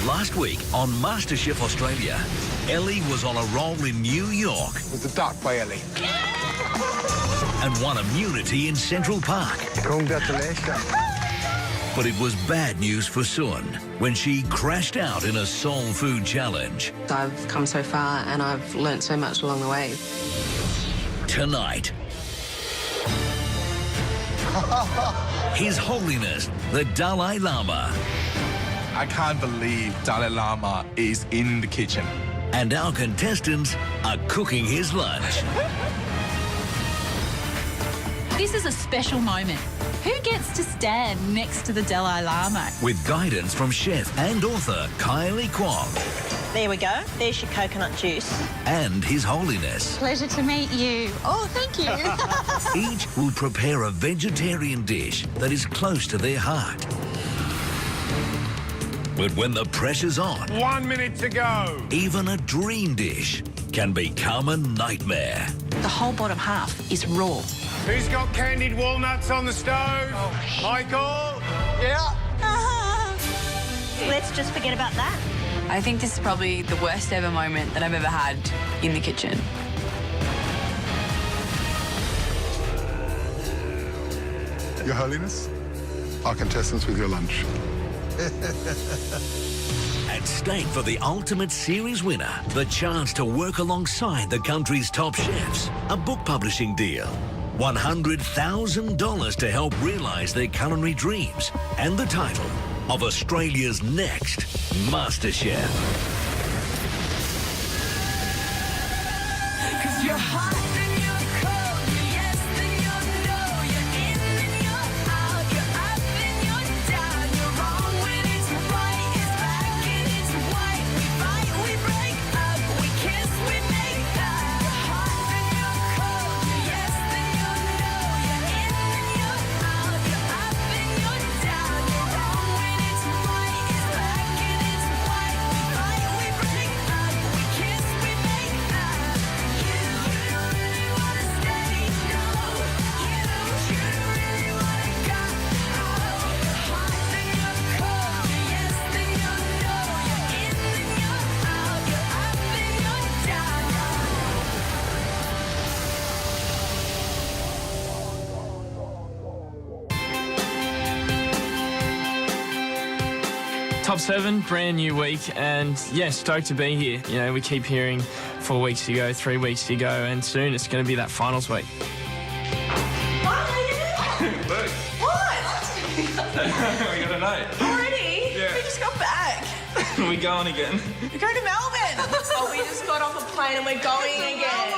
Last week on MasterChef Australia, Ellie was on a roll in New York. With the duck by Ellie. And won immunity in Central Park. Congratulations. But it was bad news for Sun when she crashed out in a soul food challenge. I've come so far and I've learnt so much along the way. Tonight, His Holiness, the Dalai Lama. I can't believe Dalai Lama is in the kitchen. And our contestants are cooking his lunch. This is a special moment. Who gets to stand next to the Dalai Lama? With guidance from chef and author Kylie Kwong. There we go. There's your coconut juice. And His Holiness. Pleasure to meet you. Oh, thank you. Each will prepare a vegetarian dish that is close to their heart. But when the pressure's on... 1 minute to go. Even a dream dish can become a nightmare. The whole bottom half is raw. Who's got candied walnuts on the stove? Oh, Michael? Yeah. Let's just forget about that. I think this is probably the worst ever moment that I've ever had in the kitchen. Your Holiness, our contestants with your lunch. At stake for the ultimate series winner, the chance to work alongside the country's top chefs, a book publishing deal, $100,000 to help realise their culinary dreams, and the title of Australia's next MasterChef. 'Cause you're hot and you're cold, you're yes and you're no, you're in and you're out, you're up and you're down, you're wrong when it's right, it's black and it's white, we fight, we break up, we kiss, we make up. You're hot and you're cold, you're yes and you're no, you're in and you're out, you're up and you're down, you're wrong when it's right, it's black and it's white, we fight, we break up, we kiss, we make up. You don't really wanna stay, no. You don't really wanna go. You're hot and you're cold, you're yes and you're no, you're in and you're out, you're up and you're down. Top 7, brand new week, and yeah, stoked to be here. You know, we keep hearing 4 weeks to go, 3 weeks to go, and soon it's going to be that finals week. Look. What? We got a note. Already? Yeah. We just got back. We going again. We're going to Melbourne. Oh, we just got off a plane and we're going again.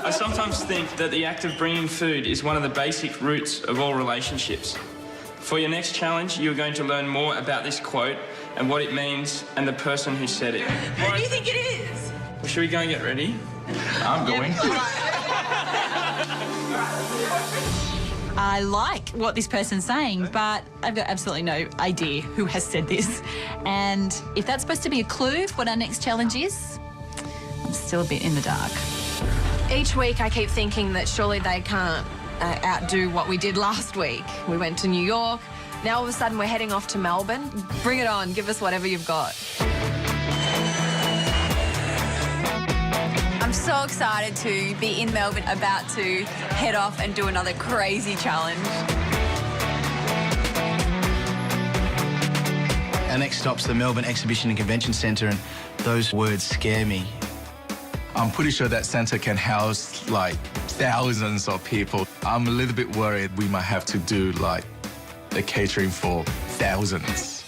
I sometimes think that the act of bringing food is one of the basic roots of all relationships. For your next challenge, you're going to learn more about this quote and what it means and the person who said it. Who do you think it is? Well, should we go and get ready? I'm going. I like what this person's saying, but I've got absolutely no idea who has said this. And if that's supposed to be a clue for what our next challenge is, I'm still a bit in the dark. Each week I keep thinking that surely they can't outdo what we did last week. We went to New York. Now all of a sudden we're heading off to Melbourne. Bring it on. Give us whatever you've got. I'm so excited to be in Melbourne, about to head off and do another crazy challenge. Our next stop's the Melbourne Exhibition and Convention Centre, and those words scare me. I'm pretty sure that centre can house like thousands of people. I'm a little bit worried we might have to do like the catering for thousands.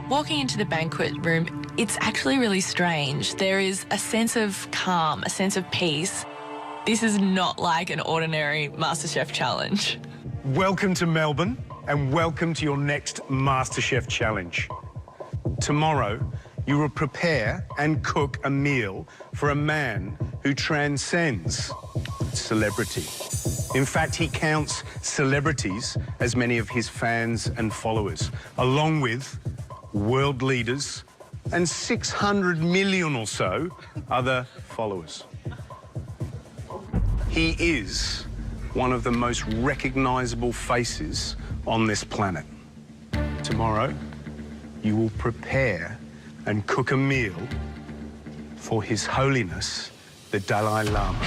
Walking into the banquet room, it's actually really strange. There is a sense of calm, a sense of peace. This is not like an ordinary MasterChef challenge. Welcome to Melbourne and welcome to your next MasterChef challenge. Tomorrow, you will prepare and cook a meal for a man who transcends celebrity. In fact, he counts celebrities as many of his fans and followers, along with world leaders and 600 million or so other followers. He is one of the most recognisable faces on this planet. Tomorrow, you will prepare and cook a meal for His Holiness, the Dalai Lama.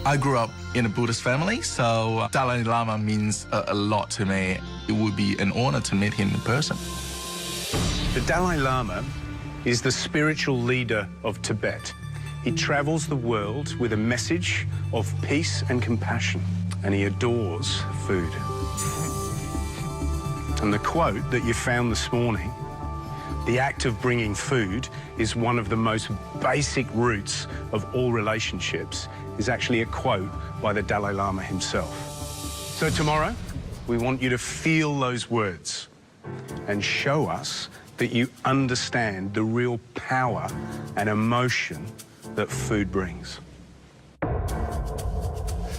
I grew up in a Buddhist family, so Dalai Lama means a lot to me. It would be an honor to meet him in person. The Dalai Lama is the spiritual leader of Tibet. He travels the world with a message of peace and compassion, and he adores food. And the quote that you found this morning, the act of bringing food is one of the most basic roots of all relationships, is actually a quote by the Dalai Lama himself. So tomorrow, we want you to feel those words and show us that you understand the real power and emotion that food brings.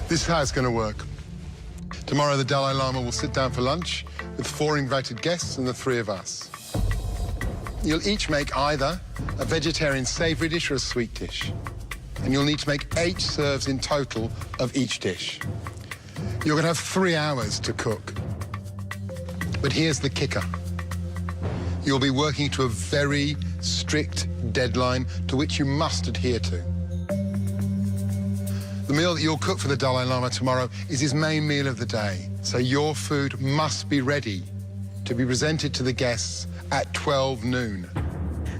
This is how it's going to work. Tomorrow, the Dalai Lama will sit down for lunch with 4 invited guests and the 3 of us. You'll each make either a vegetarian savoury dish or a sweet dish. And you'll need to make 8 serves in total of each dish. You're going to have 3 hours to cook. But here's the kicker. You'll be working to a very strict deadline to which you must adhere to. The meal that you'll cook for the Dalai Lama tomorrow is his main meal of the day. So your food must be ready to be presented to the guests at 12 noon.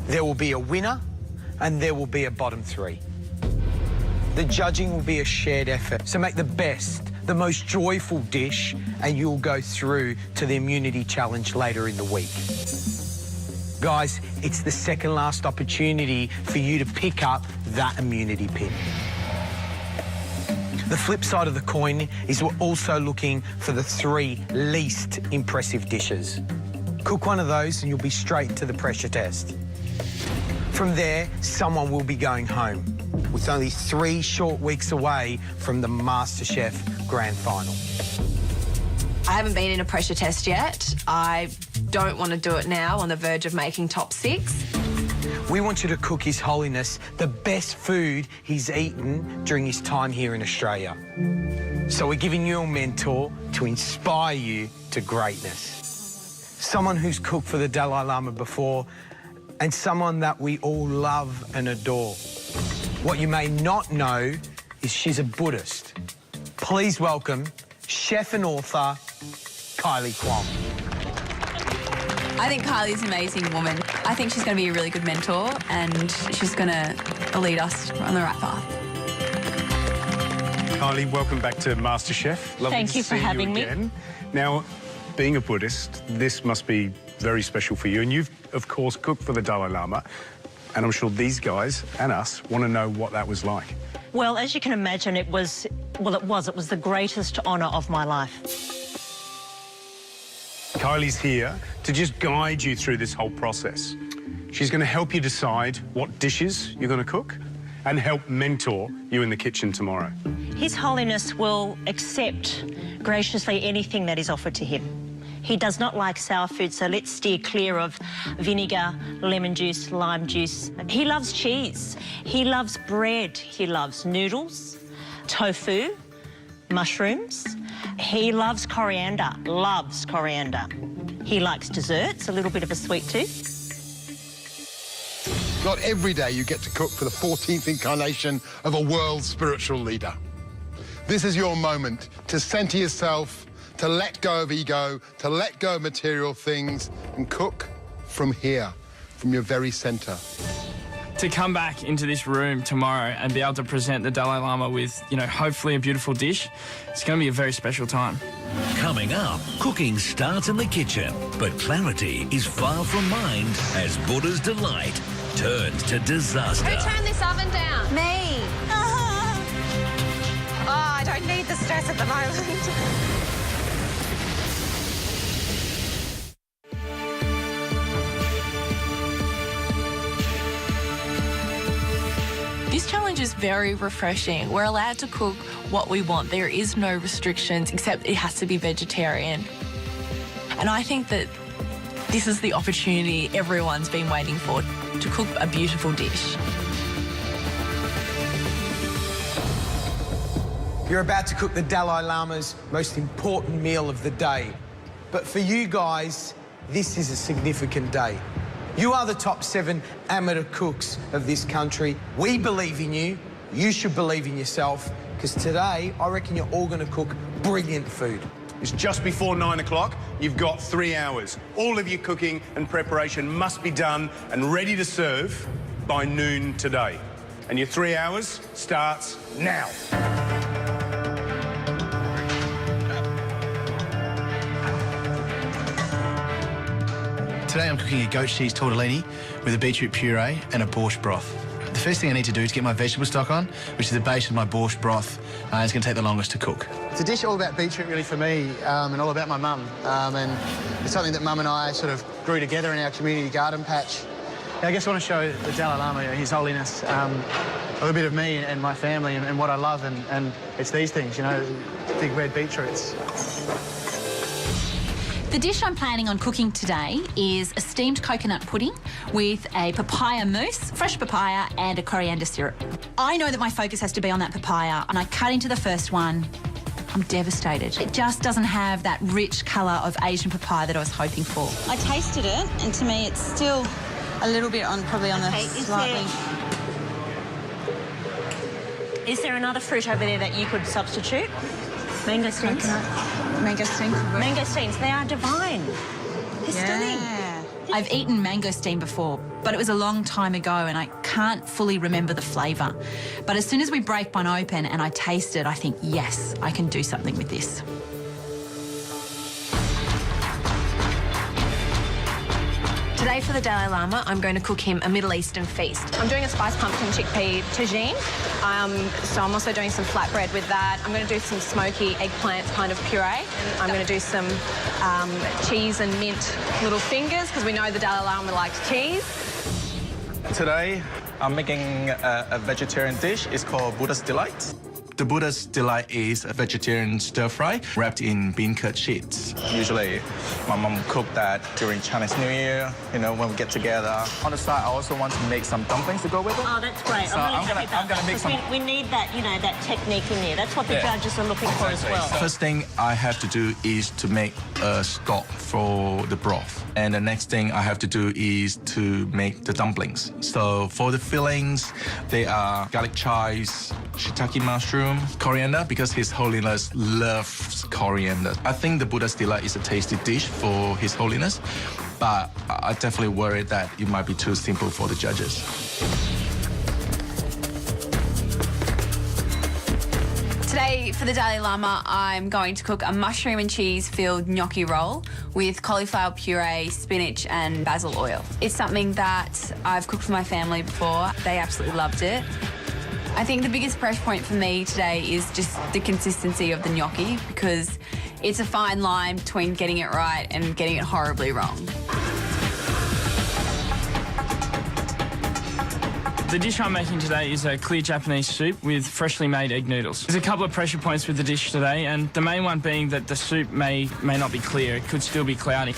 There will be a winner and there will be a bottom 3. The judging will be a shared effort. So make the best, the most joyful dish, and you'll go through to the immunity challenge later in the week. Guys, it's the second last opportunity for you to pick up that immunity pin. The flip side of the coin is we're also looking for the 3 least impressive dishes. Cook one of those and you'll be straight into the pressure test. From there, someone will be going home, with only 3 short weeks away from the MasterChef Grand Final. I haven't been in a pressure test yet. I don't want to do it now, on the verge of making top 6. We want you to cook His Holiness the best food he's eaten during his time here in Australia. So we're giving you a mentor to inspire you to greatness. Someone who's cooked for the Dalai Lama before, and someone that we all love and adore. What you may not know is she's a Buddhist. Please welcome chef and author, Kylie Kwong. I think Kylie's an amazing woman. I think she's going to be a really good mentor and she's going to lead us on the right path. Kylie, welcome back to MasterChef. Lovely Thank to you for see having me. again. Now, being a Buddhist, this must be very special for you. And you've, of course, cooked for the Dalai Lama. And I'm sure these guys and us want to know what that was like. Well, as you can imagine, it was the greatest honour of my life. Kylie's here to just guide you through this whole process. She's going to help you decide what dishes you're going to cook and help mentor you in the kitchen tomorrow. His Holiness will accept graciously anything that is offered to him. He does not like sour food, so let's steer clear of vinegar, lemon juice, lime juice. He loves cheese. He loves bread. He loves noodles, tofu, mushrooms. He loves coriander, loves coriander. He likes desserts, a little bit of a sweet tooth. Not every day you get to cook for the 14th incarnation of a world spiritual leader. This is your moment to centre yourself, to let go of ego, to let go of material things, and cook from here, from your very centre. To come back into this room tomorrow and be able to present the Dalai Lama with, hopefully a beautiful dish, it's going to be a very special time. Coming up, cooking starts in the kitchen, but clarity is far from mind as Buddha's delight turns to disaster. Who turned this oven down? Me. Oh, I don't need the stress at the moment. This challenge is very refreshing. We're allowed to cook what we want. There is no restrictions, except it has to be vegetarian. And I think that this is the opportunity everyone's been waiting for, to cook a beautiful dish. You're about to cook the Dalai Lama's most important meal of the day. But for you guys, this is a significant day. You are the top 7 amateur cooks of this country. We believe in you. You should believe in yourself, because today, I reckon you're all going to cook brilliant food. It's just before 9 o'clock. You've got 3 hours. All of your cooking and preparation must be done and ready to serve by noon today. And your 3 hours starts now. Today I'm cooking a goat cheese tortellini with a beetroot puree and a borscht broth. The first thing I need to do is get my vegetable stock on, which is the base of my borscht broth, and it's going to take the longest to cook. It's a dish all about beetroot, really, for me, and all about my mum. And it's something that Mum and I sort of grew together in our community garden patch. I guess I want to show the Dalai Lama, His Holiness, a little bit of me and my family and what I love, and it's these things, you know, big red beetroots. The dish I'm planning on cooking today is a steamed coconut pudding with a papaya mousse, fresh papaya, and a coriander syrup. I know that my focus has to be on that papaya, and I cut into the first one. I'm devastated. It just doesn't have that rich colour of Asian papaya that I was hoping for. I tasted it, and to me it's still a little bit probably on the slightly... Is there another fruit over there that you could substitute? Mangosteens? Mangosteens. Mangosteens, they are divine. They're stunning. I've eaten mangosteen before, but it was a long time ago and I can't fully remember the flavour. But as soon as we break one open and I taste it, I think, yes, I can do something with this. Today for the Dalai Lama, I'm going to cook him a Middle Eastern feast. I'm doing a spiced pumpkin chickpea tagine, so I'm also doing some flatbread with that. I'm going to do some smoky eggplant kind of puree. And I'm going to do some cheese and mint little fingers, because we know the Dalai Lama likes cheese. Today, I'm making a vegetarian dish. It's called Buddha's Delight. The Buddha's Delight is a vegetarian stir-fry wrapped in bean curd sheets. Usually, my mom cooked that during Chinese New Year, you know, when we get together. On the side, I also want to make some dumplings to go with it. Oh, that's great. So I'm gonna make some... We need that, you know, that technique in there. That's what the judges are looking for as well. First thing I have to do is to make a stock for the broth. And the next thing I have to do is to make the dumplings. So for the fillings, they are garlic chives, shiitake mushroom, coriander, because His Holiness loves coriander. I think the Buddha's Delight is a tasty dish for His Holiness, but I definitely worry that it might be too simple for the judges. Today, for the Dalai Lama, I'm going to cook a mushroom and cheese-filled gnocchi roll with cauliflower puree, spinach and basil oil. It's something that I've cooked for my family before. They absolutely loved it. I think the biggest pressure point for me today is just the consistency of the gnocchi, because it's a fine line between getting it right and getting it horribly wrong. The dish I'm making today is a clear Japanese soup with freshly made egg noodles. There's a couple of pressure points with the dish today, and the main one being that the soup may not be clear. It could still be cloudy.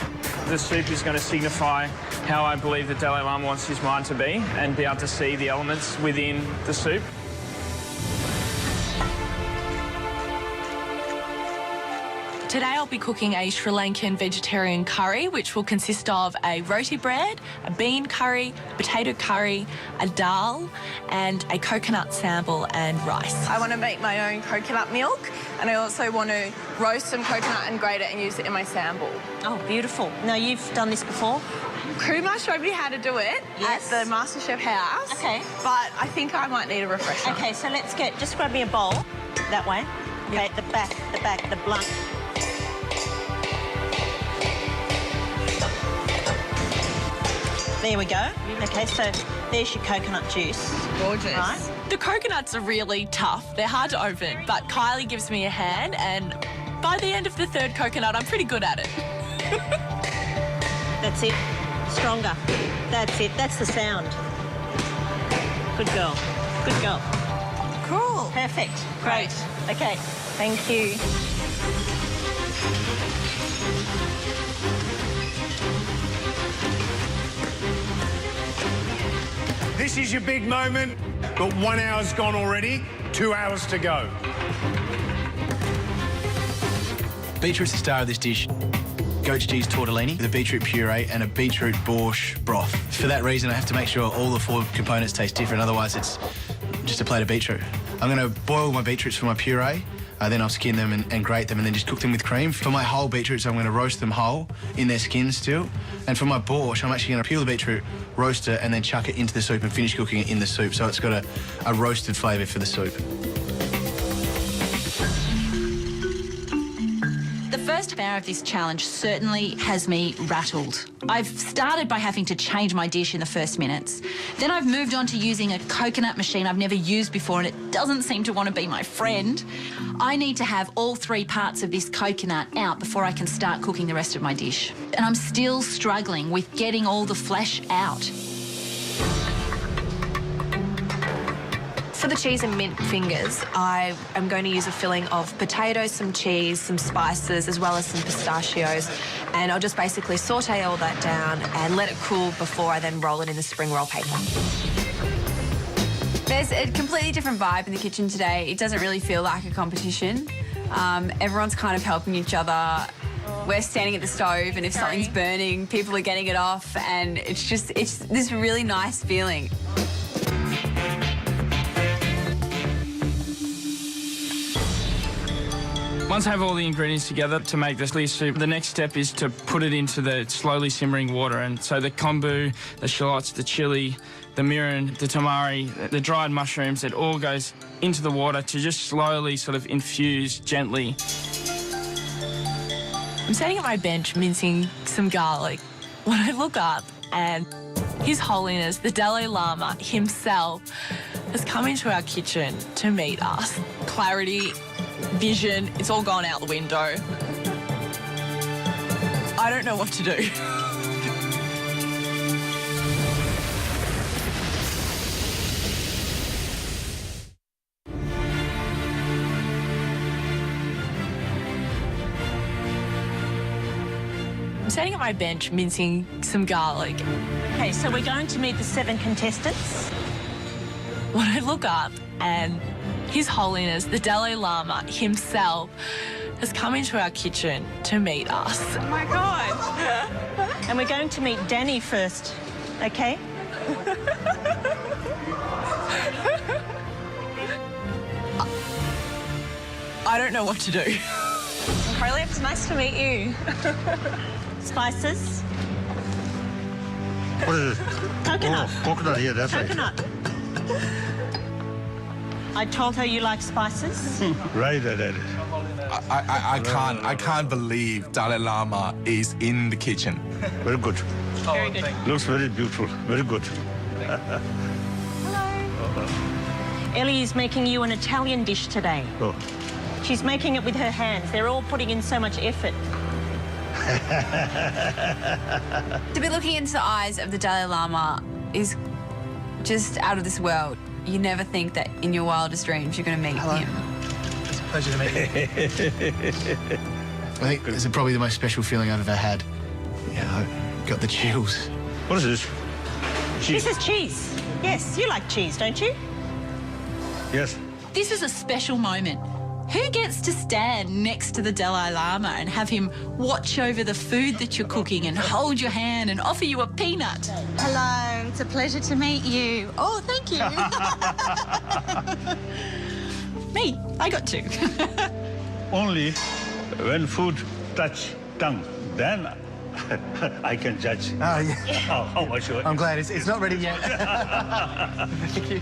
The soup is going to signify how I believe the Dalai Lama wants his mind to be and be able to see the elements within the soup. Today I'll be cooking a Sri Lankan vegetarian curry, which will consist of a roti bread, a bean curry, potato curry, a dal, and a coconut sambal and rice. I want to make my own coconut milk, and I also want to roast some coconut and grate it and use it in my sambal. Oh, beautiful. Now, you've done this before? Kumar showed me how to do it at the MasterChef house. Okay. But I think I might need a refresher. Okay, so just grab me a bowl that way. Okay, the back, the blunt. There we go. Okay, so there's your coconut juice. Gorgeous. Right. The coconuts are really tough. They're hard to open, but Kylie gives me a hand, and by the end of the third coconut, I'm pretty good at it. That's it. Stronger. That's it. That's the sound. Good girl. Good girl. Cool. Perfect. Great. Okay. Thank you. This is your big moment. but 1 hour's gone already, 2 hours to go. Beetroot's the star of this dish. Goat cheese tortellini with a beetroot puree and a beetroot borscht broth. For that reason, I have to make sure all the 4 components taste different, otherwise it's just a plate of beetroot. I'm going to boil my beetroots for my puree, then I'll skin them and grate them and then just cook them with cream. For my whole beetroots, I'm going to roast them whole in their skin still. And for my borscht, I'm actually going to peel the beetroot, roast it and then chuck it into the soup and finish cooking it in the soup, so it's got a roasted flavour for the soup. The first hour of this challenge certainly has me rattled. I've started by having to change my dish in the first minutes. Then I've moved on to using a coconut machine I've never used before and it doesn't seem to want to be my friend. I need to have all 3 parts of this coconut out before I can start cooking the rest of my dish. And I'm still struggling with getting all the flesh out. For the cheese and mint fingers, I am going to use a filling of potatoes, some cheese, some spices, as well as some pistachios. And I'll just basically saute all that down and let it cool before I then roll it in the spring roll paper. There's a completely different vibe in the kitchen today. It doesn't really feel like a competition. Everyone's kind of helping each other. We're standing at the stove and if something's burning, people are getting it off and it's this really nice feeling. Once I have all the ingredients together to make this clear soup, the next step is to put it into the slowly simmering water. And so the kombu, the shallots, the chili, the mirin, the tamari, the dried mushrooms, it all goes into the water to just slowly sort of infuse gently. I'm standing at my bench mincing some garlic when I look up and His Holiness, the Dalai Lama himself, has come into our kitchen to meet us. Clarity, vision, it's all gone out the window. I don't know what to do. I'm standing at my bench mincing some garlic. Okay, so we're going to meet the 7 contestants. When I look up and His Holiness, the Dalai Lama himself, has come into our kitchen to meet us. Oh my God. And we're going to meet Danny first, okay? I don't know what to do. Carly, it's nice to meet you. Spices. What is it? Coconut. Oh, coconut, yeah, that's Coconut. I told her you like spices. right. I can't believe Dalai Lama is in the kitchen. Very good. Very good. Looks very beautiful. Very good. Ellie is making you an Italian dish today. Oh. She's making it with her hands. They're all putting in so much effort. To be looking into the eyes of the Dalai Lama is just out of this world. You never think that in your wildest dreams you're going to meet him. It's a pleasure to meet you. I think this is probably the most special feeling I've ever had. Yeah, I got the chills. What is this? Cheese. This is cheese. Yes, you like cheese, don't you? Yes. This is a special moment. Who gets to stand next to the Dalai Lama and have him watch over the food that you're cooking and hold your hand and offer you a peanut? Hello, it's a pleasure to meet you. Oh, thank you. Me, I got 2. Only when food touch tongue, then I can judge. Oh, yeah. How much? I'm glad it's not ready yet. Thank you.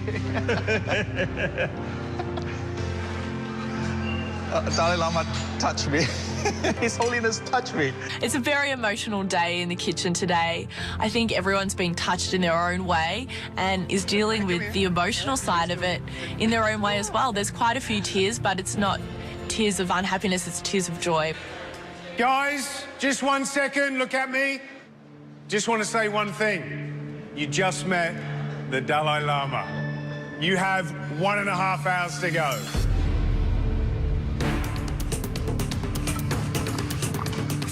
Dalai Lama touched me. His Holiness touched me. It's a very emotional day in the kitchen today. I think everyone's being touched in their own way and is dealing with the emotional side of it in their own way as well. There's quite a few tears, but it's not tears of unhappiness, it's tears of joy. Guys, just 1 second, look at me. Just want to say one thing. You just met the Dalai Lama. You have 1.5 hours to go.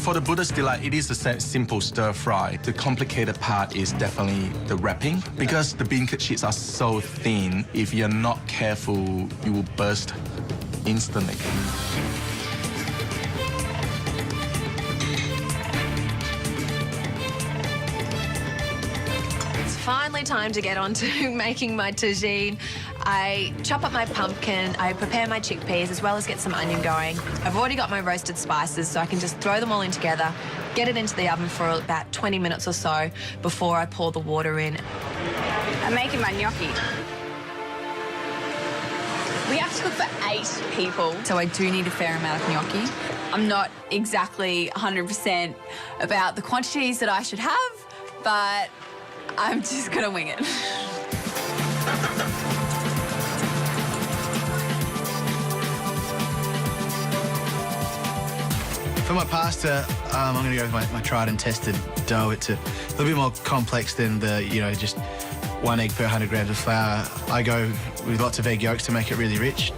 For the Buddha's Delight, it is a simple stir fry. The complicated part is definitely the wrapping. Because the beancurd sheets are so thin, if you're not careful, you will burst instantly. Finally time to get on to making my tagine. I chop up my pumpkin, I prepare my chickpeas as well as get some onion going. I've already got my roasted spices so I can just throw them all in together, get it into the oven for about 20 minutes or so before I pour the water in. I'm making my gnocchi. We have to cook for 8 people, so I do need a fair amount of gnocchi. I'm not exactly 100% about the quantities that I should have, but I'm just gonna wing it. For my pasta, I'm going to go with my tried and tested dough. It's a little bit more complex than the, just 1 egg per 100 grams of flour. I go with lots of egg yolks to make it really rich.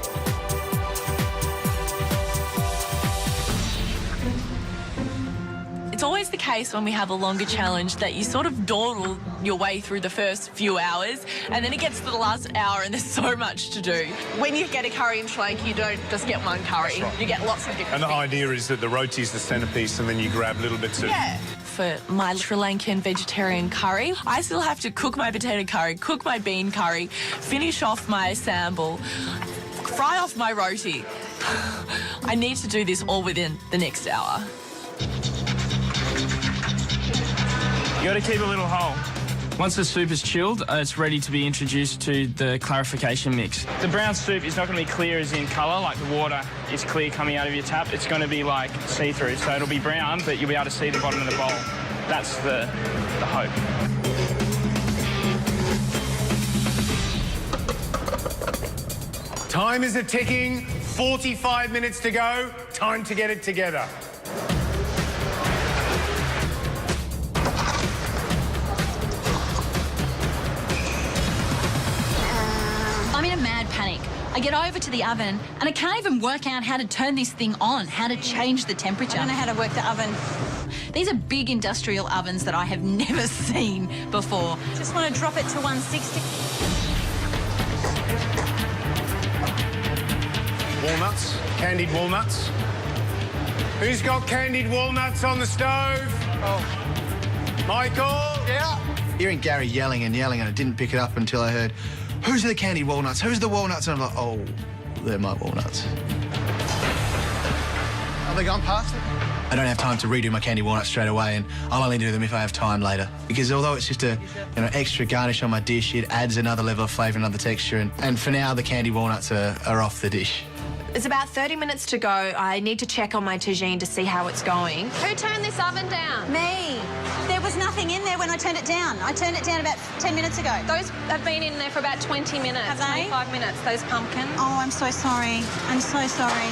It's always the case when we have a longer challenge that you sort of dawdle your way through the first few hours and then it gets to the last hour and there's so much to do. When you get a curry in Sri Lanka, you don't just get one curry. Right. You get lots of different And the things. idea is that the roti's the centrepiece and then you grab little bits of... Yeah. For my Sri Lankan vegetarian curry, I still have to cook my potato curry, cook my bean curry, finish off my sambal, fry off my roti. I need to do this all within the next hour. You got to keep a little hole. Once the soup is chilled, it's ready to be introduced to the clarification mix. The brown soup is not going to be clear as in colour, like the water is clear coming out of your tap. It's going to be like see-through, so it'll be brown, but you'll be able to see the bottom of the bowl. That's the hope. Time is a-ticking, 45 minutes to go. Time to get it together. I'm in a mad panic. I get over to the oven and I can't even work out how to turn this thing on, how to change the temperature. I don't know how to work the oven. These are big industrial ovens that I have never seen before. Just want to drop it to 160. Walnuts, candied walnuts. Who's got candied walnuts on the stove? Oh. Michael? Yeah. Hearing Gary yelling and yelling, and I didn't pick it up until I heard, "Who's the candied walnuts? Who's the walnuts?" And I'm like, oh, they're my walnuts. Have they gone past it? I don't have time to redo my candied walnuts straight away, and I'll only do them if I have time later. Because although it's just a extra garnish on my dish, it adds another level of flavour, another texture, and for now the candied walnuts are off the dish. It's about 30 minutes to go. I need to check on my tagine to see how it's going. Who turned this oven down? Me. There was nothing in there when I turned it down. I turned it down about 10 minutes ago. Those have been in there for about 20 minutes, Have they? 25 minutes, those pumpkins. Oh, I'm so sorry. I'm so sorry.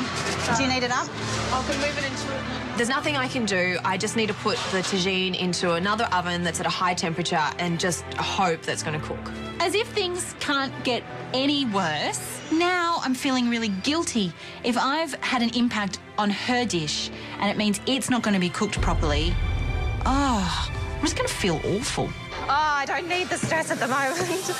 Do you need it up? I can move it into... There's nothing I can do. I just need to put the tagine into another oven that's at a high temperature and just hope that's going to cook. As if things can't get any worse, now I'm feeling really guilty. If I've had an impact on her dish and it means it's not going to be cooked properly, oh, I'm just going to feel awful. Oh, I don't need the stress at the moment.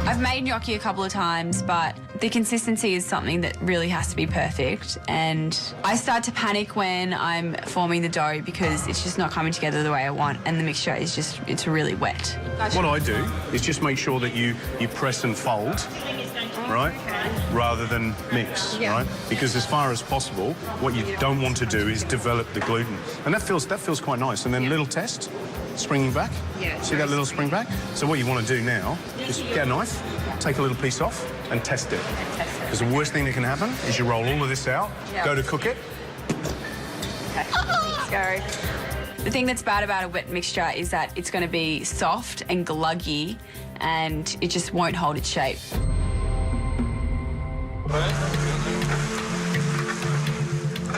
I've made gnocchi a couple of times, but the consistency is something that really has to be perfect. And I start to panic when I'm forming the dough because it's just not coming together the way I want, and the mixture is just, it's really wet. What I do is just make sure that you press and fold, right, rather than mix, right? Because as far as possible, what you don't want to do is develop the gluten. And that feels quite nice. And then a little test, springing back. Yeah. See that little spring back? So what you want to do now is get a knife, take a little piece off and test it. Because the worst thing that can happen is you roll all of this out, go to cook it. Okay, let's go. The thing that's bad about a wet mixture is that it's going to be soft and gluggy and it just won't hold its shape.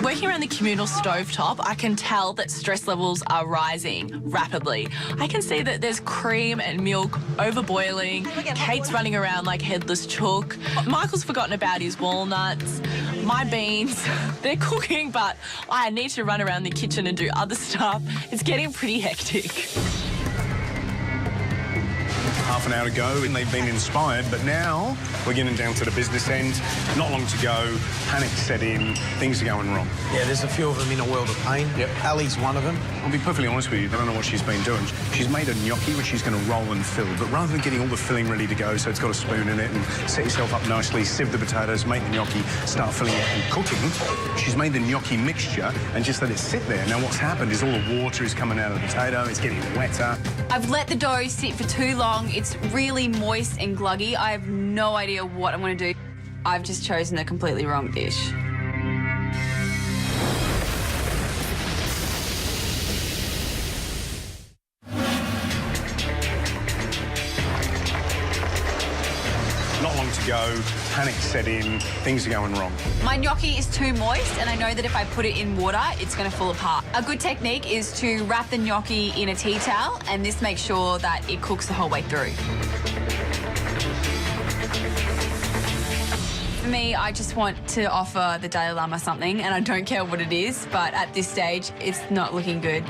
Working around the communal stovetop, I can tell that stress levels are rising rapidly. I can see that there's cream and milk overboiling. Kate's running around like headless chook. Michael's forgotten about his walnuts. My beans, they're cooking, but I need to run around the kitchen and do other stuff. It's getting pretty hectic. Half an hour to go and they've been inspired, but now we're getting down to the business end. Not long to go, panic set in, things are going wrong. Yeah, there's a few of them in a world of pain. Yep. Ali's one of them. I'll be perfectly honest with you, I don't know what she's been doing. She's made a gnocchi which she's going to roll and fill, but rather than getting all the filling ready to go, so it's got a spoon in it, and set yourself up nicely, sieve the potatoes, make the gnocchi, start filling it and cooking, she's made the gnocchi mixture and just let it sit there. Now what's happened is all the water is coming out of the potato, it's getting wetter. I've let the dough sit for too long. It's really moist and gluggy. I have no idea what I'm going to do. I've just chosen a completely wrong dish. Not long to go, panic set in, things are going wrong. My gnocchi is too moist, and I know that if I put it in water, it's going to fall apart. A good technique is to wrap the gnocchi in a tea towel, and this makes sure that it cooks the whole way through. For me, I just want to offer the Dalai Lama something, and I don't care what it is, but at this stage, it's not looking good.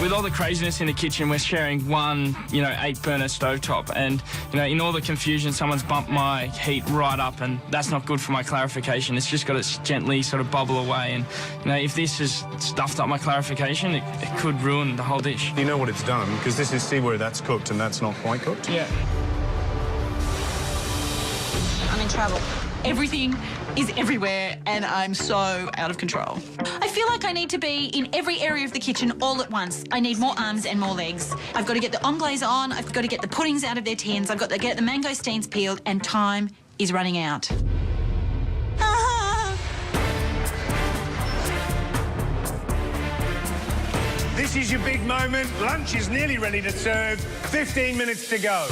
With all the craziness in the kitchen, we're sharing one, 8-burner stovetop, and, in all the confusion, someone's bumped my heat right up, and that's not good for my clarification. It's just got to gently sort of bubble away, and, if this has stuffed up my clarification, it could ruin the whole dish. You know what it's done, because this is, see where that's cooked and that's not quite cooked? Yeah. I'm in trouble. Everything is everywhere and I'm so out of control. I feel like I need to be in every area of the kitchen all at once. I need more arms and more legs. I've got to get the anglaise on, I've got to get the puddings out of their tins, I've got to get the mangosteens peeled, and time is running out. This is your big moment. Lunch is nearly ready to serve. 15 minutes to go.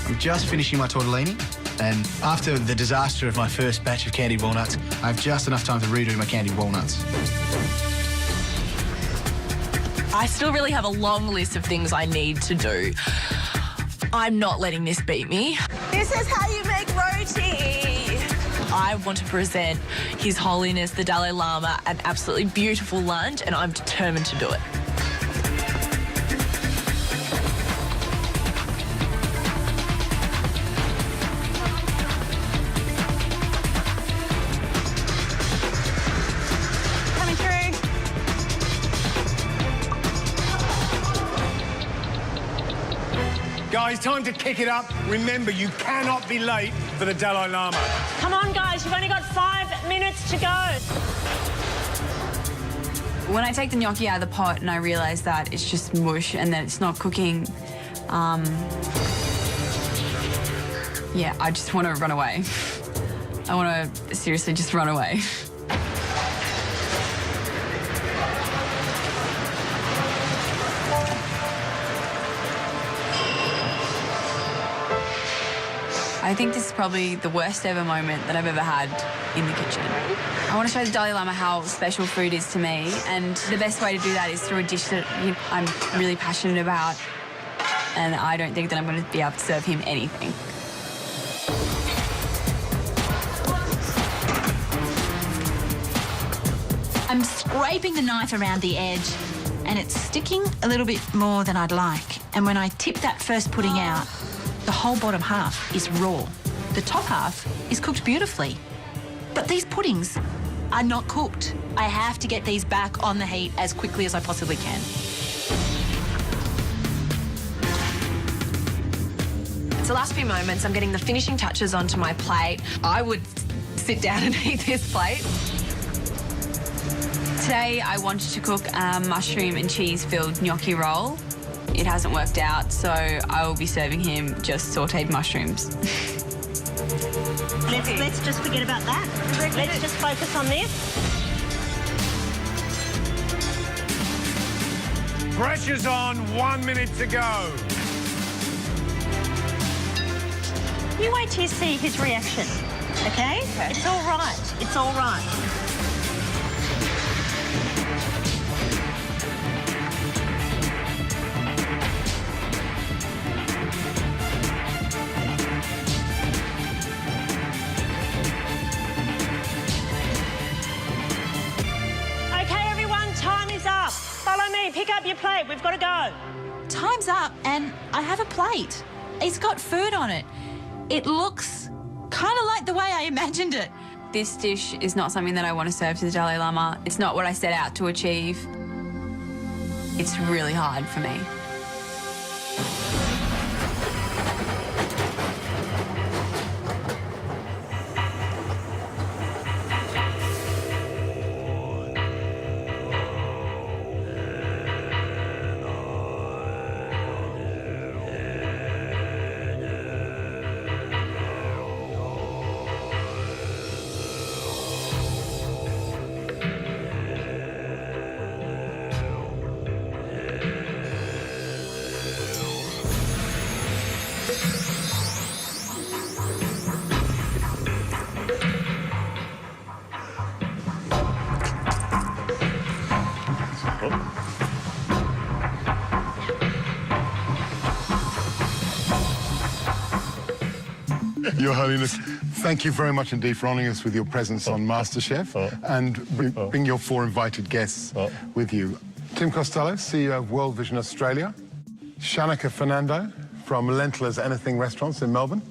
I'm just finishing my tortellini, and after the disaster of my first batch of candied walnuts, I have just enough time to redo my candied walnuts. I still really have a long list of things I need to do. I'm not letting this beat me. This is how you make roti. I want to present His Holiness the Dalai Lama an absolutely beautiful lunch, and I'm determined to do it. Coming through. Guys, time to kick it up. Remember, you cannot be late for the Dalai Lama. Come on, guys, you've only got 5 minutes to go. When I take the gnocchi out of the pot and I realise that it's just mush and that it's not cooking, yeah, I just want to run away. I want to seriously just run away. I think this is probably the worst ever moment that I've ever had in the kitchen. I want to show the Dalai Lama how special food is to me, and the best way to do that is through a dish that I'm really passionate about, and I don't think that I'm going to be able to serve him anything. I'm scraping the knife around the edge and it's sticking a little bit more than I'd like. And when I tip that first pudding out, the whole bottom half is raw. The top half is cooked beautifully. But these puddings are not cooked. I have to get these back on the heat as quickly as I possibly can. It's the last few moments. I'm getting the finishing touches onto my plate. I would sit down and eat this plate. Today I wanted to cook a mushroom and cheese-filled gnocchi roll. It hasn't worked out, so I will be serving him just sautéed mushrooms. Let's just forget about that. Let's just focus on this. Pressure's on, 1 minute to go. You wait till you see his reaction, okay? It's all right. It's all right. Jane, pick up your plate. We've got to go. Time's up and I have a plate. It's got food on it. It looks kind of like the way I imagined it. This dish is not something that I want to serve to the Dalai Lama. It's not what I set out to achieve. It's really hard for me. Your Holiness, thank you very much indeed for honouring us with your presence on MasterChef and bring your 4 invited guests with you. Tim Costello, CEO of World Vision Australia. Shanika Fernando from Lentela's Anything Restaurants in Melbourne.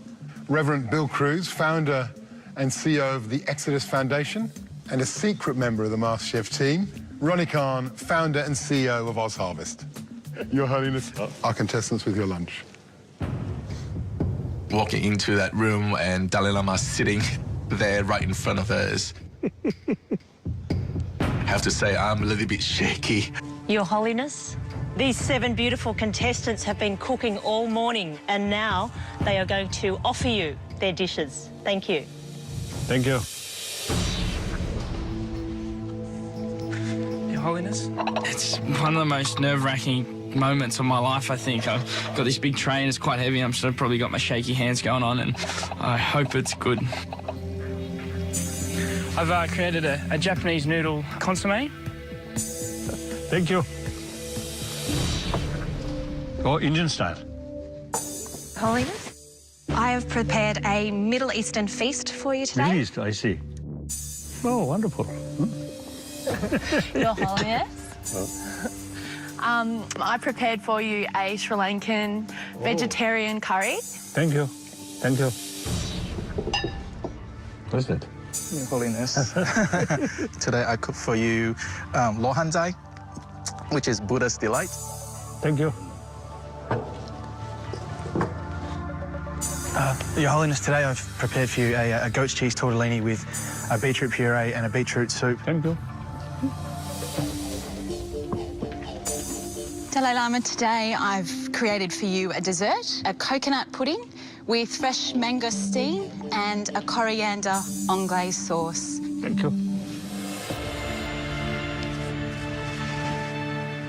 Reverend Bill Cruz, founder and CEO of the Exodus Foundation and a secret member of the MasterChef team. Ronnie Khan, founder and CEO of Oz Harvest. Your Holiness, our contestants with your lunch. Walking into that room and Dalai Lama sitting there right in front of us. Have to say, I'm a little bit shaky. Your Holiness, these 7 beautiful contestants have been cooking all morning and now they are going to offer you their dishes. Thank you. Thank you. Your Holiness, it's one of the most nerve-wracking moments of my life, I think. I've got this big tray and it's quite heavy. I'm sort of probably got my shaky hands going on and I hope it's good. I've created a Japanese noodle consomme. Thank you. Oh, Indian style. Holiness, I have prepared a Middle Eastern feast for you today. Middle East, I see. Oh, wonderful. Your Holiness. I prepared for you a Sri Lankan vegetarian curry. Thank you. Thank you. What is that? Your Holiness. Today I cook for you lohanjai, which is Buddha's delight. Thank you. Your Holiness, today I've prepared for you a goat's cheese tortellini with a beetroot puree and a beetroot soup. Thank you. Dalai Lama, today I've created for you a dessert, a coconut pudding with fresh mangosteen and a coriander anglaise sauce. Thank you.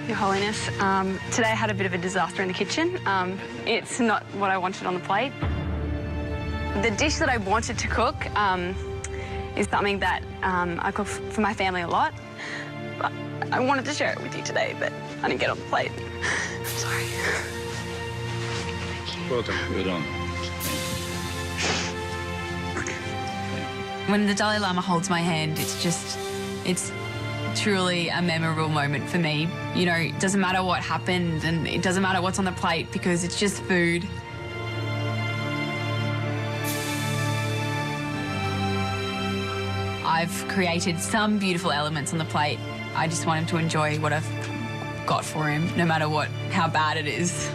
Your Holiness, today I had a bit of a disaster in the kitchen. It's not what I wanted on the plate. The dish that I wanted to cook is something that I cook for my family a lot. But I wanted to share it with you today, but I didn't get on the plate. I'm sorry. Well done. Well done. When the Dalai Lama holds my hand, it's truly a memorable moment for me. You know, it doesn't matter what happened and it doesn't matter what's on the plate because it's just food. I've created some beautiful elements on the plate. I just want him to enjoy what I've got for him, no matter how bad it is.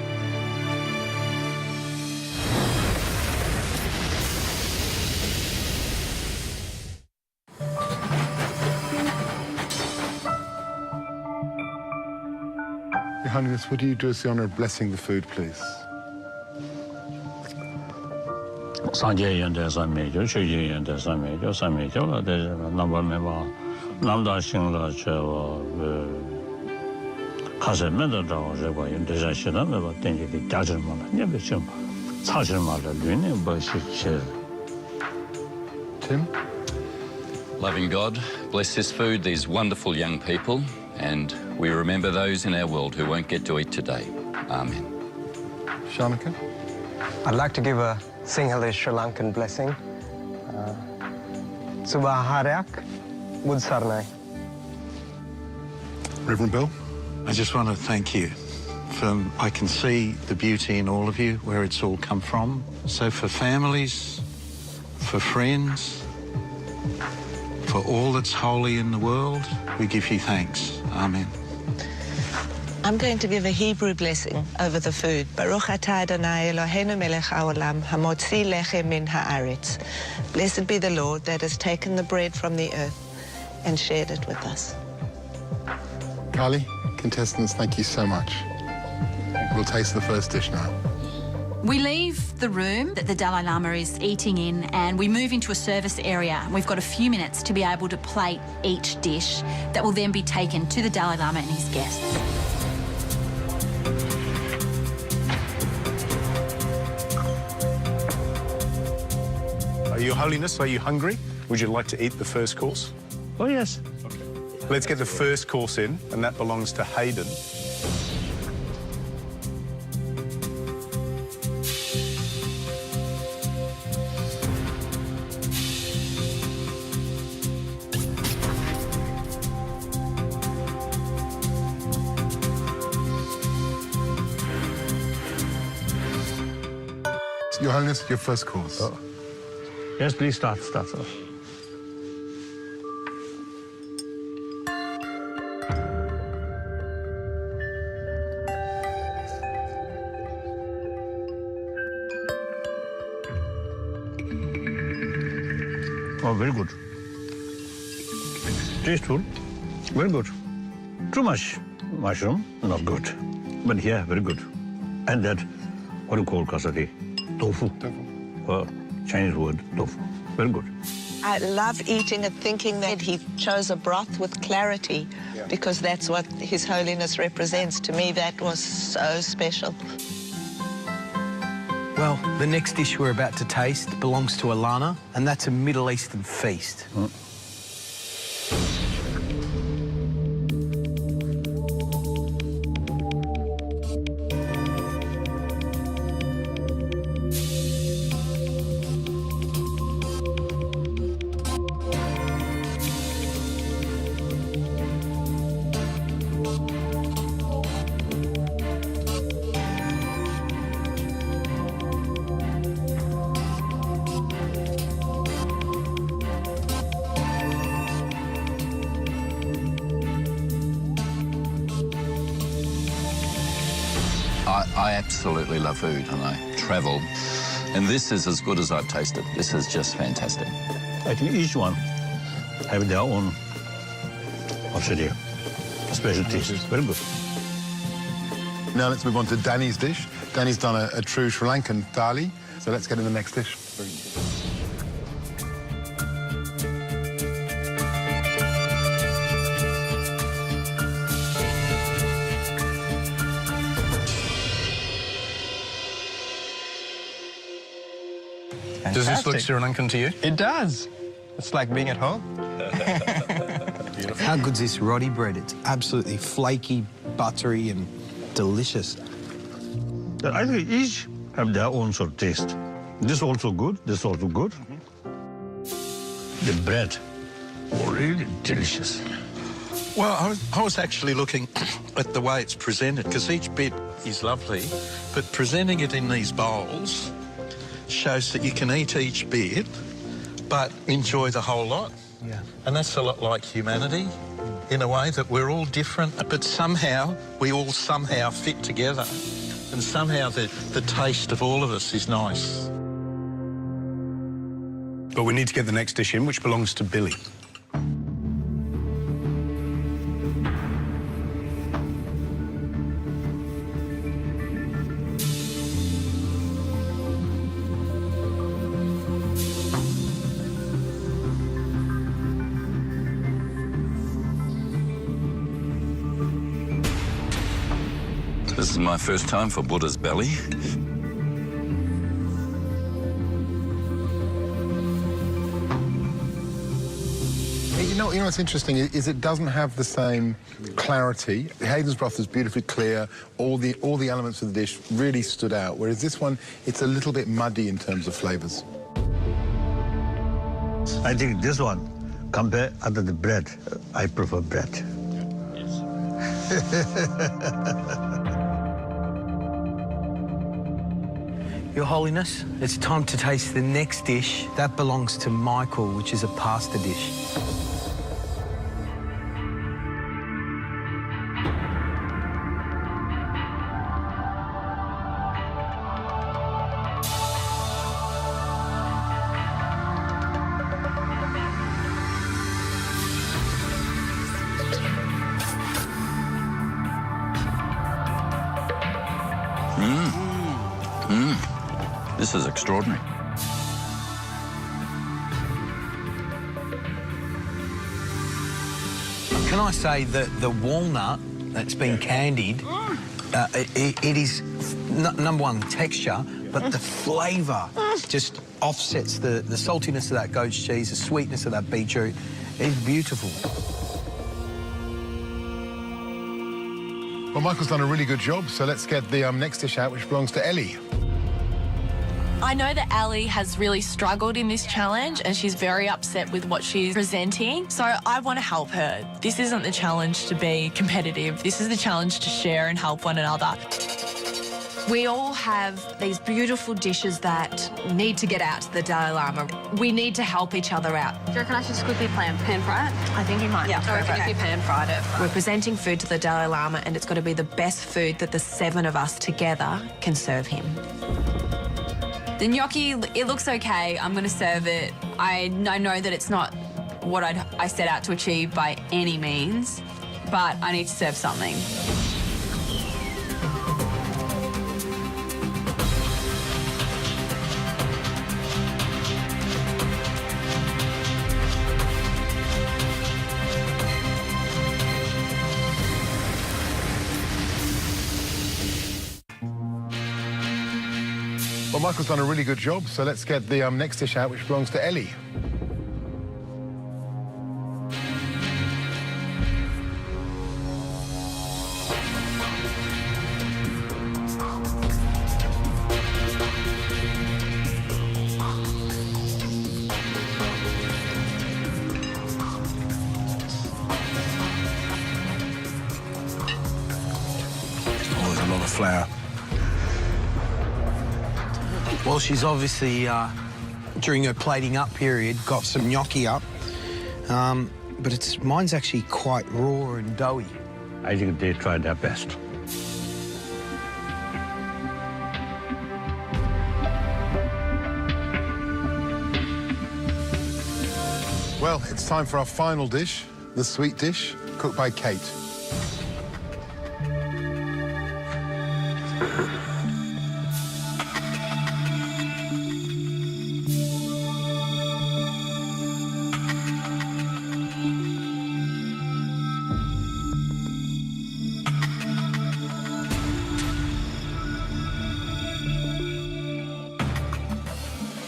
Your Holiness, would you do us the honour of blessing the food, please? Tim? Loving God, bless this food, these wonderful young people, and we remember those in our world who won't get to eat today. Amen. Shanika? I'd like to give a Sinhalese Sri Lankan blessing. Subahariak Mudsarnai. Reverend Bill? I just want to thank you. I can see the beauty in all of you, where it's all come from. So for families, for friends, for all that's holy in the world, we give you thanks. Amen. I'm going to give a Hebrew blessing over the food. Baruch atah Adonai Eloheinu melech haolam hamotzi lechem min haaretz. Blessed be the Lord that has taken the bread from the earth and shared it with us. Carly, contestants, thank you so much. We'll taste the first dish now. We leave the room that the Dalai Lama is eating in and we move into a service area. We've got a few minutes to be able to plate each dish that will then be taken to the Dalai Lama and his guests. Your Holiness, are you hungry? Would you like to eat the first course? Oh, yes. Okay. Let's get the first course in, and that belongs to Hayden. Your Holiness, your first course. Oh. Yes, please start, sir. Oh, very good. Tasteful, very good. Too much mushroom, not good. But yeah, very good. And that, what do you call kasari? Tofu. Chinese word, tofu. Very good. I love eating and thinking that he chose a broth with clarity because that's what His Holiness represents. To me, that was so special. Well, the next dish we're about to taste belongs to Alana, and that's a Middle Eastern feast. I absolutely love food and I travel, and this is as good as I've tasted. This is just fantastic. I think each one have their own special taste. Very good. Now let's move on to Danny's dish. Danny's done a true Sri Lankan thali, so let's get in the next dish. Does this look Sri Lankan to you? It does. It's like being at home. How good's this roti bread? It's absolutely flaky, buttery, and delicious. I think each have their own sort of taste. This also good, this also good. The bread, really delicious. Well, I was actually looking at the way it's presented, because each bit is lovely, but presenting it in these bowls shows that you can eat each bit, but enjoy the whole lot. Yeah. And that's a lot like humanity, in a way that we're all different, but somehow we all somehow fit together. And somehow the taste of all of us is nice. But we need to get the next dish in, which belongs to Billy. This is my first time for Buddha's belly. You know what's interesting is it doesn't have the same clarity. Hayden's broth is beautifully clear. All the elements of the dish really stood out, whereas this one, it's a little bit muddy in terms of flavors. I think this one, compare other the bread, I prefer bread. Your Holiness, it's time to taste the next dish. That belongs to Michael, which is a pasta dish. This is extraordinary. Can I say that the walnut that's been candied, it is number one, texture, but the flavour just offsets the saltiness of that goat's cheese, the sweetness of that beetroot. It's beautiful. Well, Michael's done a really good job, so let's get the next dish out, which belongs to Ellie. I know that Ali has really struggled in this challenge and she's very upset with what she's presenting. So I want to help her. This isn't the challenge to be competitive. This is the challenge to share and help one another. We all have these beautiful dishes that need to get out to the Dalai Lama. We need to help each other out. Do you reckon I should just quickly pan fry it? I think you might. Yeah, I reckon if you pan fried it. We're presenting food to the Dalai Lama and it's got to be the best food that the 7 of us together can serve him. The gnocchi, it looks okay. I'm going to serve it. I know that it's not what I set out to achieve by any means, but I need to serve something. Well, Michael's done a really good job, so let's get the next dish out, which belongs to Ellie. Oh, there's a lot of flour. Well, she's obviously, during her plating up period, got some gnocchi up, but mine's actually quite raw and doughy. I think they tried their best. Well, it's time for our final dish, the sweet dish, cooked by Kate.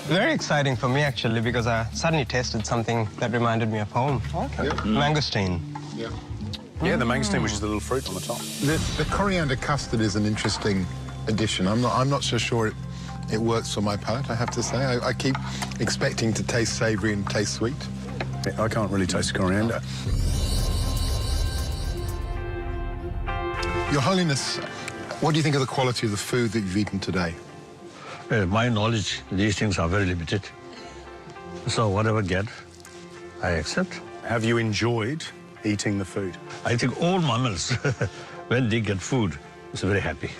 Very exciting for me, actually, because I suddenly tasted something that reminded me of home. Okay. Mangosteen. Yeah. Yeah, the mangosteen, which is the little fruit on the top. The coriander custard is an interesting addition. I'm not so sure it works for my palate, I have to say. I keep expecting to taste savoury and taste sweet. I can't really taste coriander. Your Holiness, what do you think of the quality of the food that you've eaten today? My knowledge, these things are very limited. So whatever I get, I accept. Have you enjoyed eating the food? I think all mammals, when they get food, is very happy.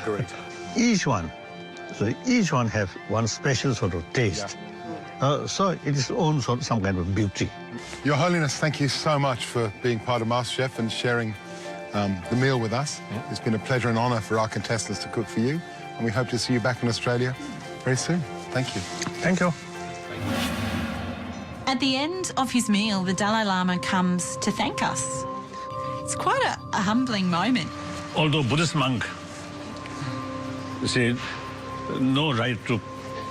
Agreed. Each one have one special sort of taste. So it is own some kind of beauty. Your Holiness, thank you so much for being part of MasterChef and sharing the meal with us. Yeah. It's been a pleasure and honour for our contestants to cook for you, and we hope to see you back in Australia very soon. Thank you. Thank you. At the end of his meal, the Dalai Lama comes to thank us. It's quite a humbling moment. Although Buddhist monk, you see, no right to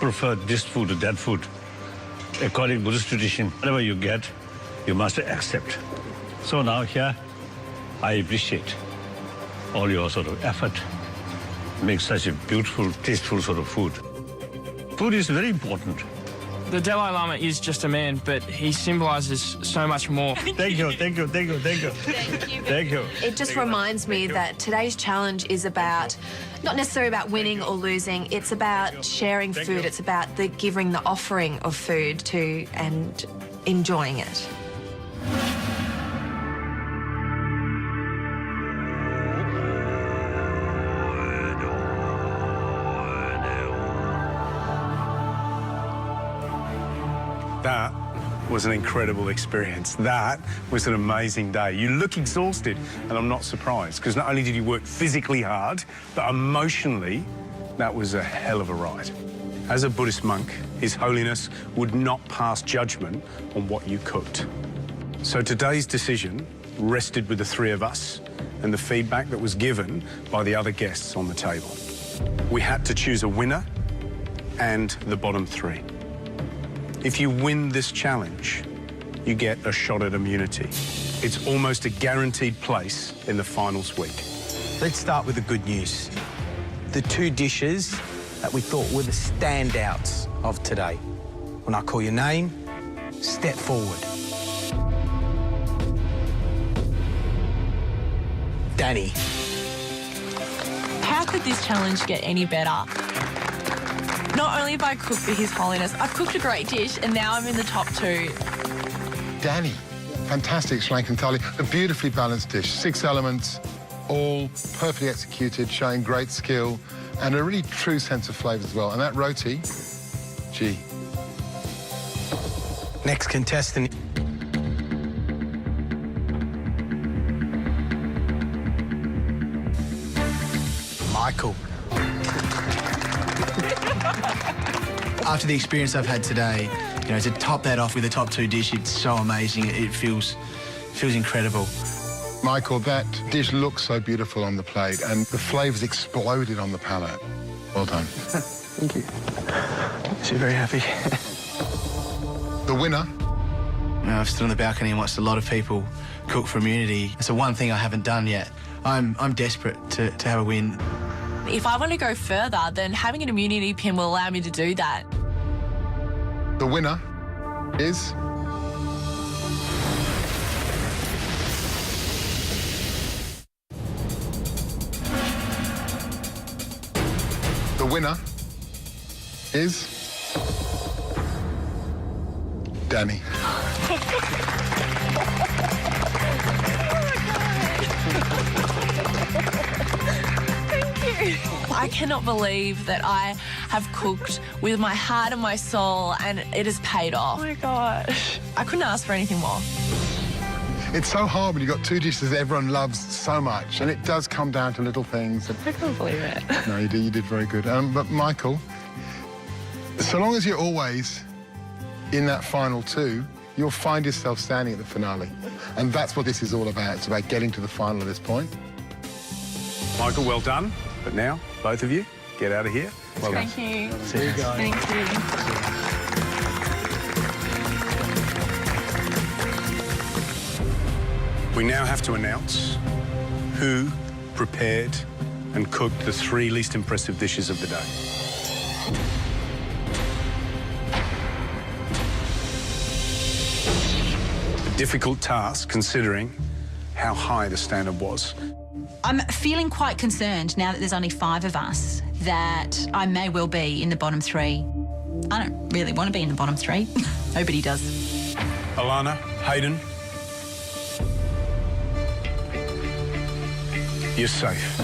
prefer this food or that food. According to Buddhist tradition, whatever you get, you must accept. So now here, I appreciate all your sort of effort to make such a beautiful, tasteful sort of food. Food is very important The Dalai Lama is just a man, but he symbolises so much more. Thank you. Thank you. It just reminds me that today's challenge is about, not necessarily about winning or losing, it's about sharing food. It's about the giving, the offering of food to and enjoying it. That was an incredible experience. That was an amazing day. You look exhausted, and I'm not surprised, because not only did you work physically hard, but emotionally, that was a hell of a ride. As a Buddhist monk, His Holiness would not pass judgment on what you cooked. So today's decision rested with the three of us and the feedback that was given by the other guests on the table. We had to choose a winner and the bottom three. If you win this challenge, you get a shot at immunity. It's almost a guaranteed place in the finals week. Let's start with the good news. The two dishes that we thought were the standouts of today. When I call your name, step forward. Danny. How could this challenge get any better? Not only have I cooked for His Holiness, I've cooked a great dish, and now I'm in the top two. Danny, fantastic Sri Lankan thali. A beautifully balanced dish. 6 elements, all perfectly executed, showing great skill and a really true sense of flavour as well. And that roti, gee. Next contestant. Michael. After the experience I've had today, you know, to top that off with the top two dish, it's so amazing. It feels incredible. Michael, that dish looks so beautiful on the plate and the flavours exploded on the palate. Well done. Thank you. Makes me very happy. The winner. You know, I've stood on the balcony and watched a lot of people cook for immunity. It's the one thing I haven't done yet. I'm desperate to have a win. If I want to go further, then having an immunity pin will allow me to do that. The winner is... The winner is... Danny. I cannot believe that I have cooked with my heart and my soul, and it has paid off. Oh my gosh. I couldn't ask for anything more. It's so hard when you've got two dishes that everyone loves so much, and it does come down to little things. I can't believe it. No, you did very good. But Michael, so long as you're always in that final two, you'll find yourself standing at the finale. And that's what this is all about. It's about getting to the final at this point. Michael, well done. But now, both of you, get out of here. Well done. Thank you. See you guys. Thank you. We now have to announce who prepared and cooked the 3 least impressive dishes of the day. A difficult task, considering how high the standard was. I'm feeling quite concerned now that there's only 5 of us that I may well be in the bottom 3. I don't really want to be in the bottom 3. Nobody does. Alana, Hayden, you're safe.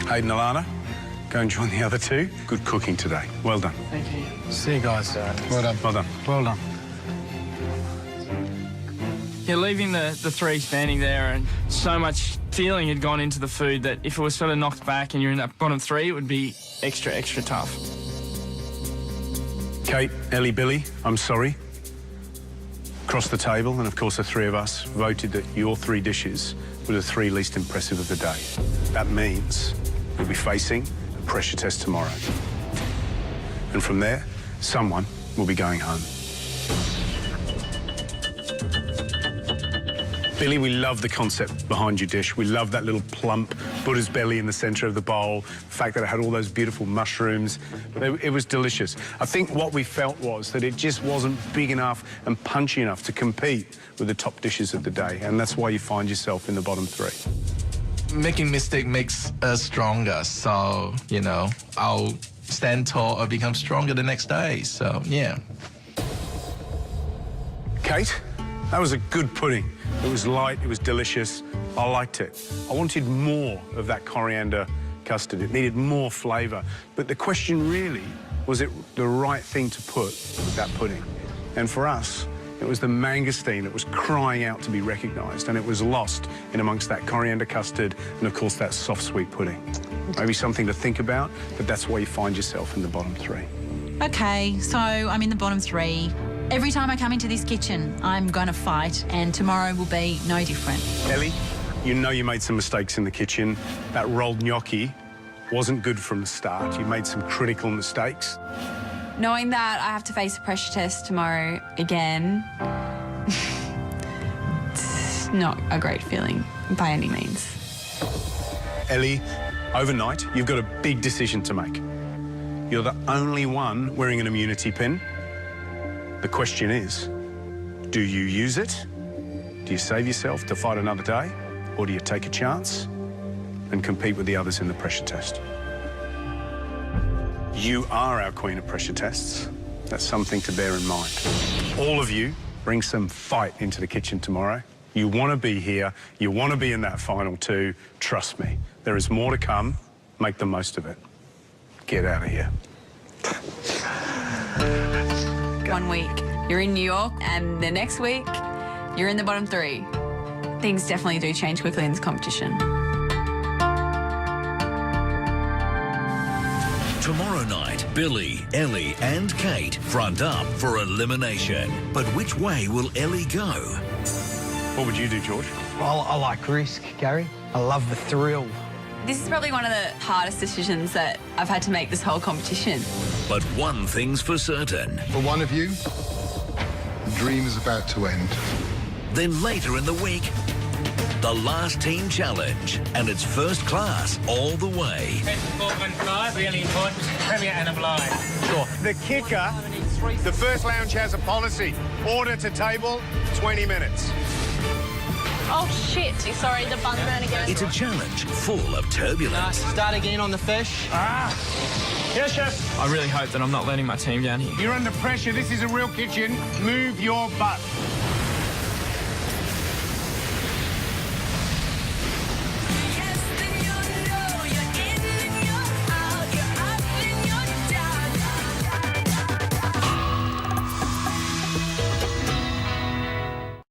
Hayden, Alana, go and join the other 2. Good cooking today. Well done. Thank you. See you guys. Well done. Well done. Well done. Yeah, leaving the 3 standing there, and so much feeling had gone into the food that if it was sort of knocked back and you're in that bottom 3, it would be extra, extra tough. Kate, Ellie, Billy, I'm sorry. Across the table, and of course the 3 of us, voted that your 3 dishes were the 3 least impressive of the day. That means we'll be facing a pressure test tomorrow. And from there, someone will be going home. Billy, we love the concept behind your dish. We love that little plump Buddha's belly in the centre of the bowl, the fact that it had all those beautiful mushrooms. It was delicious. I think what we felt was that it just wasn't big enough and punchy enough to compete with the top dishes of the day, and that's why you find yourself in the bottom three. Making mistake makes us stronger, so, you know, I'll stand tall or become stronger the next day, so, yeah. Kate, that was a good pudding. It was light, it was delicious. I liked it. I wanted more of that coriander custard. It needed more flavour. But the question really, was it the right thing to put with that pudding? And for us, it was the mangosteen that was crying out to be recognised, and it was lost in amongst that coriander custard and, of course, that soft, sweet pudding. Maybe something to think about, but that's where you find yourself in the bottom three. OK, so I'm in the bottom three. Every time I come into this kitchen, I'm going to fight, and tomorrow will be no different. Ellie, you know you made some mistakes in the kitchen. That rolled gnocchi wasn't good from the start. You made some critical mistakes. Knowing that I have to face a pressure test tomorrow again, it's not a great feeling by any means. Ellie, overnight, you've got a big decision to make. You're the only one wearing an immunity pin. The question is, do you use it? Do you save yourself to fight another day? Or do you take a chance and compete with the others in the pressure test? You are our queen of pressure tests. That's something to bear in mind. All of you bring some fight into the kitchen tomorrow. You want to be here. You want to be in that final two. Trust me, there is more to come. Make the most of it. Get out of here. 1 week, you're in New York, and the next week, you're in the bottom three. Things definitely do change quickly in this competition. Tomorrow night, Billy, Ellie and Kate front up for elimination. But which way will Ellie go? What would you do, George? Well, I like risk, Gary. I love the thrill. This is probably one of the hardest decisions that I've had to make this whole competition. But one thing's for certain. For one of you, the dream is about to end. Then later in the week, the last team challenge, and it's first class all the way. Really important. Premier and a blind. Sure. The kicker, the first lounge has a policy. Order to table, 20 minutes. Oh, shit. Sorry, the bun burn again. It's a challenge full of turbulence. Start again on the fish. Yes, chef. I really hope that I'm not letting my team down here. You're under pressure. This is a real kitchen. Move your butt.